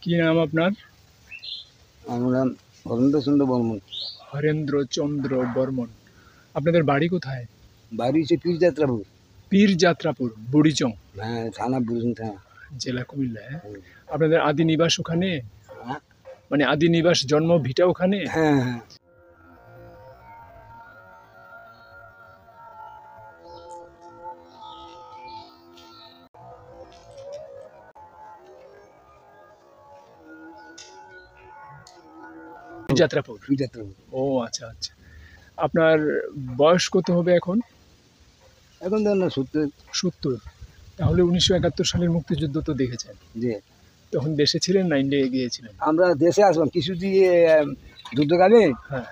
কি নাম আপনার? আমার নাম হরেন্দ্রচন্দ্র বর্মন। হরেন্দ্রচন্দ্র বর্মন। আপনাদের বাড়ি কোথায়? বাড়ি হচ্ছে পীরযাত্রাপুর। পীরযাত্রাপুর, বুড়িচং। হ্যাঁ, থানা বুড়িচং থানা। জেলা কুমিল্লা। হ্যাঁ, আপনাদের আদি নিবাস ওখানে? হ্যাঁ মানে আদি নিবাস, জন্ম ভিটা ওখানে? হ্যাঁ হ্যাঁ। পীরযাত্রাপুর। পীরযাত্রাপুর। ও আচ্ছা আচ্ছা। আপনার বয়স কত হবে এখন? এখন তো না 70। তাহলে 1971 সালের মুক্তিযুদ্ধ তো দেখেছেন। যে তখন দেশে ছিলেন না ইন্ডিয়ায় গিয়েছিলেন? আমরা দেশে আসলাম কিছু দিয়ে যুদ্ধকালে। হ্যাঁ।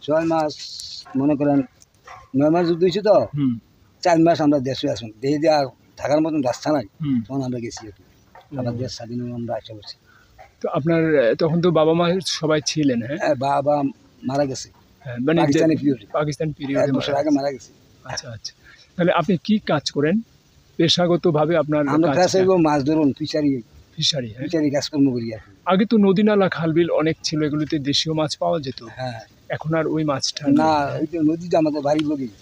6 মাস, মনে করেন 9 মাস যুদ্ধ হয়েছে তো। 4 মাস আমরা দেশে আসলাম। দেশে দিয়ে আর থাকার মতন রাস্তা নাই, তখন আমরা গেছি একটু। আমার দেশ স্বাধীন হয়ে আমরা আসা করছি। তো আপনার তখন তো বাবা মা সবাই ছিলেন? হ্যাঁ, বাবা মারা গেছে মানে পাকিস্তান পিরিয়ড 1 বছর আগে মারা গেছে। আচ্ছা আচ্ছা। তাহলে আপনি কি কাজ করেন পেশাগতভাবে? আপনার আমরা কাজ করব মাছ ধরুন, ফিশারি কাজকর্ম করি আর কি। আগে তো নদী নালা খালবিল অনেক ছিল, এগুলোতে দেশীয় মাছ পাওয়া যেত। হ্যাঁ, এখন আর ওই মাছটা না। ওই যে নদীটা আমাদের বাড়ির লোকই।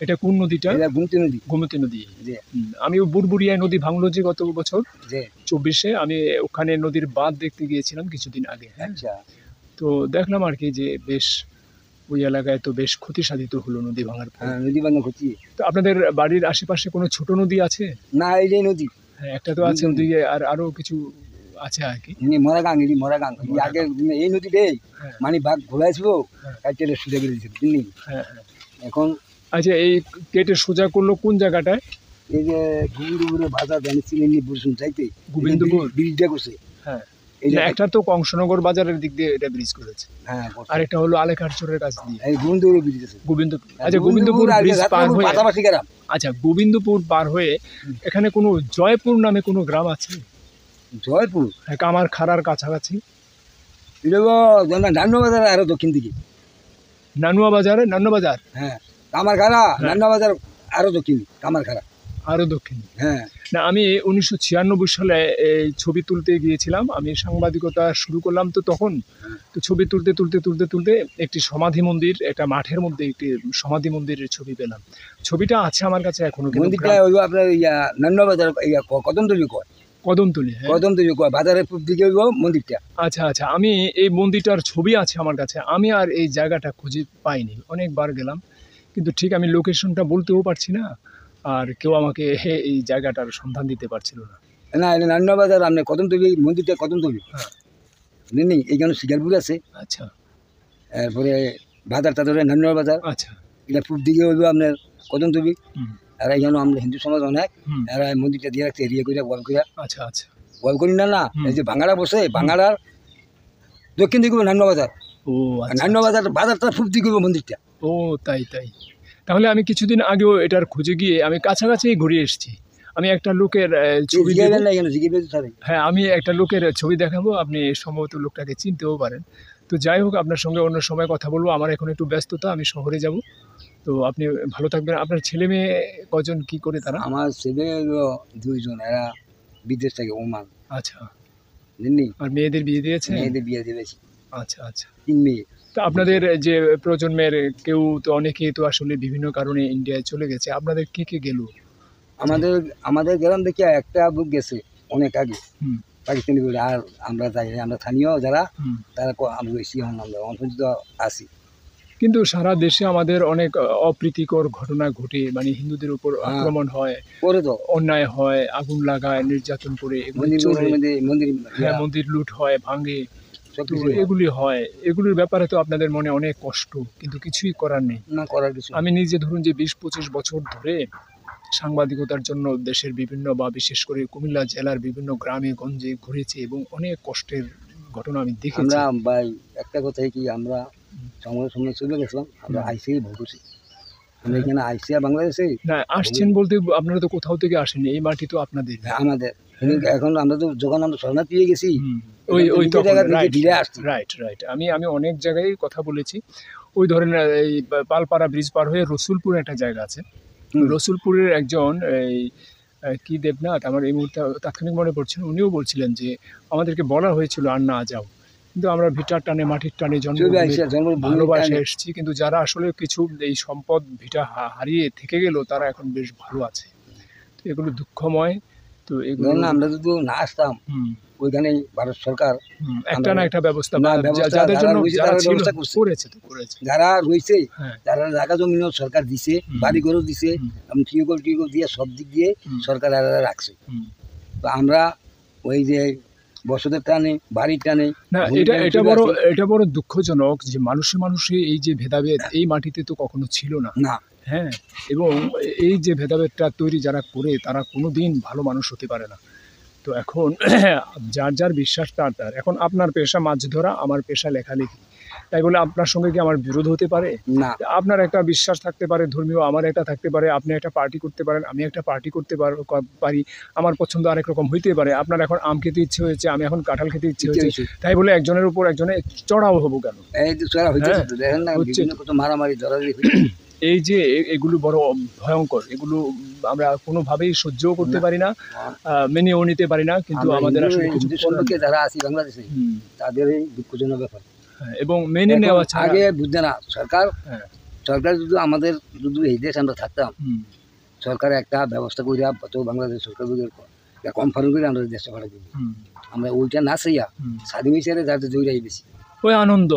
এটা কোন নদীটা? এটা গোমতী নদী। আমিও বুড়বুড়িয়া নদী ভাঙলো যে গত বছর 24-এ, আমি ওখানে নদীর বাঁধ দেখতে গিয়েছিলাম কিছুদিন আগে। আচ্ছা। তো দেখলাম আর কি যে বেশ ওই এলাকায় তো বেশ ক্ষতি সাধিত হলো নদী ভাঙার পর। নদী ভাঙা ক্ষতি। তো আপনাদের বাড়ির আশেপাশে কোনো ছোট নদী আছে? না, এই নদী। হ্যাঁ, একটা তো আছে ওদিকে, আর আরো কিছু আছে আর কি। মরাগাং আগে এই নদীতে মানে বাঘ ঘোরাইছিল, কাইটে সোজা করে দিয়েছিল বুঝলি। হ্যাঁ। এখন আচ্ছা, এই কেটে সোজা করলো কোন জায়গাটায়? এই যে গোবিন্দপুরে বাজার জানিছিলেন বুঝুন চাইতে গোবিন্দপুর ব্রিজটা করছে। হ্যাঁ, একটা তো কংসনগর বাজারের দিক দিয়ে এটা ব্রিজ করেছে। হ্যাঁ, আর একটা হলো আলেখারচরের কাছ দিয়ে এই গোবিন্দপুর ব্রিজ আছে। গোবিন্দপুর। আচ্ছা, গোবিন্দপুর ব্রিজ পার হয়ে পাশাপাশি গ্রাম। আচ্ছা, গোবিন্দপুর পার হয়ে এখানে কোনো জয়পুর নামে কোনো গ্রাম আছে? জয়পুর? হ্যাঁ, কামারখাড়ার কাছাকাছি। নান্নু বাজার আরো দক্ষিণ দিকে। নান্নুয়া বাজার। হ্যাঁ, কামারখাড়া। নান্নু বাজার আরো দক্ষিণ, কামারখাড়া আরো দক্ষিণ। হ্যাঁ। না, আমি 1996 সালে এই ছবি তুলতে গিয়েছিলাম। আমি সাংবাদিকতা শুরু করলাম তো তখন। তো ছবি তুলতে একটি সমাধি মন্দির, একটা মাঠের মধ্যে একটি সমাধি মন্দিরের ছবি পেলাম। ছবিটা আছে আমার কাছে এখনো। মন্দিরটা ওই আপনার নান্নু বাজার কদমতলি কয়। কদমতলি, হ্যাঁ, কদমতলি কয়, বাজারের পূর্ব দিকে মন্দিরটা। আচ্ছা আচ্ছা। আমি এই মন্দিরটার ছবি আছে আমার কাছে। আমি আর এই জায়গাটা খুঁজে পাইনি, অনেকবার গেলাম, কিন্তু ঠিক আমি লোকেশনটা বলতেও পারছি না, আর কেউ আমাকে এই জায়গাটার সন্ধান দিতে পারছিল না। না, এটা নান্নু বাজার। আপনার কদমতলি মন্দিরটা কদমতলি। হ্যাঁ, নেই এইখানে শিকারপুর আছে। আচ্ছা। এরপরে বাজার তাদের নান্নু বাজার। আচ্ছা। এটা পূর্ব দিকে হইব আপনার কদমতলি। আর এখানে আমরা হিন্দু সমাজ অনেক, এরা মন্দিরটা দিয়ে রাখছে এরিয়া করে ওয়াল করে। আচ্ছা আচ্ছা। ওয়াল করি না। এই যে ভাঙাড়া বসে, ভাঙাড়ার দক্ষিণ দিকে নান্নু বাজার। ও, নান্নু বাজারটা পূর্ব দিকে মন্দিরটা। ও, তাই। তাহলে আমি কিছুদিন আগেও এটার খুঁজে গিয়ে আমি কাছাকাছি ঘুরে এসেছি। আমি একটা লোকের ছবি হ্যাঁ, আমি একটা লোকের ছবি দেখাবো, আপনি সম্ভবত লোকটাকে চিনতেও পারেন। তো যাই হোক, আপনার সঙ্গে অন্য সময় কথা বলবো। আমার এখন একটু ব্যস্ততা, আমি শহরে যাব। তো আপনি ভালো থাকবেন। আপনার ছেলে মেয়ে কজন, কি করে তারা? আমার ছেলে 2জন, এরা বিদেশ থেকে, ওমান। আচ্ছা। আর মেয়েদের বিয়ে দিয়েছে? মেয়েদের বিয়ে দিয়েছি। আচ্ছা আচ্ছা। 3 মেয়ে। তো আপনাদের যে প্রজন্মের কেউ তো, অনেকেই তো আসলে বিভিন্ন কারণে ইন্ডিয়ায় চলে গেছে। আপনাদের কে গেল? আমাদের গ্রাম থেকে একটা বুক গেছে অনেক আগে, পাকিস্তানি বলে। আর আমরা যাই, আমরা স্থানীয় যারা, তারা আমরা বেশি আমরা অন্তত আছি। কিন্তু সারা দেশে আমাদের অনেক অপ্রীতিকর ঘটনা ঘটে, মানে হিন্দুদের উপর আক্রমণ হয়, অন্যায় হয়, আগুন লাগায়, নির্যাতন করে, মন্দির লুট হয়, ভাঙে, এগুলি হয়। এগুলির ব্যাপারে তো আপনাদের মনে অনেক কষ্ট, কিন্তু কিছুই করার নেই। আমি নিজে ধরুন যে 20-25 বছর ধরে সাংবাদিকতার জন্য দেশের বিভিন্ন, বা বিশেষ করে কুমিল্লা জেলার বিভিন্ন গ্রামে গঞ্জে ঘুরেছি, এবং অনেক কষ্টের ঘটনা আমি দেখেছি। ভাই একটা কথাই কি, আমরা সময় চলে গেছিলাম, আমরা আইসিআই ভোগ করছি। আমরা এখানে আইসিআই বাংলাদেশে না আসছেন বলতে, আপনারা তো কোথাও থেকে আসেননি, এই মাটি তো আপনাদের, আমাদের। এখন আমরা তো যখন আমরা শরণার্থী পেয়ে গেছি, ওই রাইট। আমি অনেক জায়গায় কথা বলেছি। ওই ধরেন এই পালপাড়া ব্রিজ পার হয়ে রসুলপুর একটা জায়গা আছে, রসুলপুরের একজন এই কি দেবনাথ, আমার এই মুহূর্তে তাৎক্ষণিক মনে পড়ছে না, উনিও বলছিলেন যে আমাদেরকে বলা হয়েছিল আর না যাও, কিন্তু আমরা ভিটার টানে মাটির টানে ভালোবাসে এসেছি, কিন্তু যারা আসলে কিছু এই সম্পদ ভিটা হারিয়ে থেকে গেল তারা এখন বেশ ভালো আছে। তো এগুলো দুঃখময়। তো এগুলো আমরা যদি না আসতাম ওইখানে ভারত সরকার একটা না একটা ব্যবস্থা যাদের জন্য যারা রয়েছে, যারা জায়গা জমি সরকার দিছে, বাড়ি ঘরও দিছে, টিউবওয়েল দিয়ে সব দিক দিয়ে সরকার রাখছে। তো আমরা ওই যে বসতের টানে বাড়ির টানে না, এটা বড় দুঃখজনক যে মানুষে এই যে ভেদাভেদ এই মাটিতে তো কখনো ছিল না। হ্যাঁ, এবং এই যে ভেদাভেদটা তৈরি যারা করে তারা কোনোদিন ভালো মানুষ হতে পারে না। তো এখন যার বিশ্বাস তার। এখন আপনার পেশা মাছ ধরা, আমার পেশা লেখালেখি, তাই বলে আপনার সঙ্গে কি আমার বিরোধ হতে পারে? না। আপনার একটা বিশ্বাস থাকতে পারে ধর্মীয়, আমার একটা থাকতে পারে, আপনি একটা পার্টি করতে পারেন, আমি একটা পার্টি করতে পারি, আমার পছন্দ আরেক রকম হইতে পারে। আপনার এখন আম খেতে ইচ্ছে হয়েছে, আমি এখন কাঁঠাল খেতে ইচ্ছে হয়েছে, তাই বলে একজনের উপর একজনে চড়াও হবো কেন? মারামারি এই যে এগুলো বড় ভয়ঙ্কর, এগুলো আমরা কোনোভাবেই সহ্যও করতে পারি না, মেনেও নিতে পারি না, কিন্তু আমাদের আসলে যারা আছি বাংলাদেশে তাদের এই দুঃখজনক ব্যাপার। এবং মেনে নেওয়া আগে বুঝছে না সরকার যদি আমাদের যদি এই দেশ আমরা থাকতাম, সরকার একটা ব্যবস্থা করে বাংলাদেশ সরকার কনফার্ম করে আমরা দেশে পাঠাই দিব। আমরা ওইটা না চাইয়া স্বাধীন হিসেবে যাতে জড়াই বেশি ওই আনন্দ,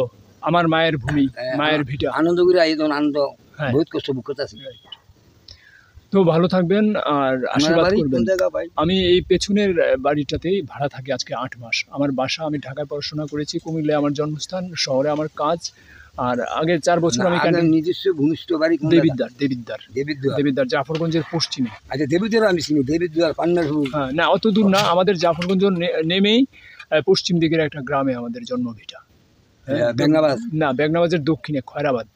আমার মায়ের ভূমি, মায়ের ভিটা, আনন্দ করে আনন্দ বহুত কষ্ট ভোগ করতে আছি। তো ভালো থাকবেন আর আশীর্বাদ করবেন। আমি এই পেছনের বাড়িটাতেই ভাড়া থাকি আজকে 8 মাস। আমার বাসা, আমি ঢাকায় পড়াশোনা করেছি, কুমিল্লায় আমার জন্মস্থান, শহরে আমার কাজ। আর আগে 4 বছর আমি নিজস্ব ভূমিষ্ঠ বাড়ি দেবিদ্বার জাফরগঞ্জের পশ্চিমে। আচ্ছা, দেবিদ্বার আমি চিনি, দেবিদ্বার পান্নারপুর। হ্যাঁ, না অত দূর না, আমাদের জাফরগঞ্জ নেমেই পশ্চিম দিকের একটা গ্রামে আমাদের জন্মভিটা। না, বেগনাবাজের দক্ষিণে খয়রাবাদ।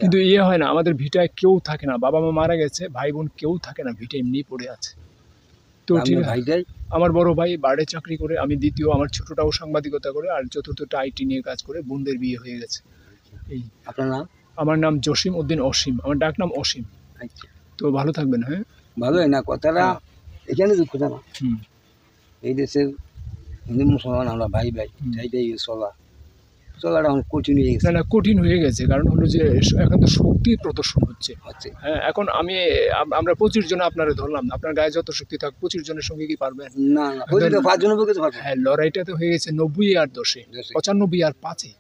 কিন্তু হয় না, আমাদের ভিটায় কেউ থাকে না, বাবা মা মারা গেছে, ভাই বোন কেউ থাকে না, ভিটা এমনি পড়ে আছে। তো ঠিক আমার বড় ভাই বাড়ে চাকরি করে, আমি দ্বিতীয়, আমার ছোটটাও সাংবাদিকতা করে, আর চতুর্থটা আইটি নিয়ে কাজ করে, বোনদের বিয়ে হয়ে গেছে। এই আপনার নাম? আমার নাম জসিম উদ্দিন অসীম, আমার ডাক নাম অসীম। তো ভালো থাকবেন। হ্যাঁ, ভালোই না কথাটা এখানে দুঃখজনক। এই দেশের হিন্দু মুসলমান আমরা ভাই এইটাই চলাটা কঠিন হয়ে গেছে। না, কঠিন হয়ে গেছে, কারণ হলো যে এখন তো শক্তি প্রদর্শন হচ্ছে। হ্যাঁ, এখন আমরা 25 জন আপনারা ধরলাম, আপনার গায়ে যত শক্তি থাক 25 জনের সঙ্গে কি পারবেন? না, 5 জনের পক্ষে তো পারবেন। হ্যাঁ, লড়াইটা তো হয়ে গেছে 90 আর 10-এ, 95 আর 5-এ।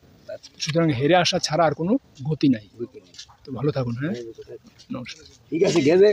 সুতরাং হেরে আসা ছাড়া আর কোনো গতি নাই। তো ভালো থাকুন। হ্যাঁ, নমস্কার। ঠিক আছে, গেলে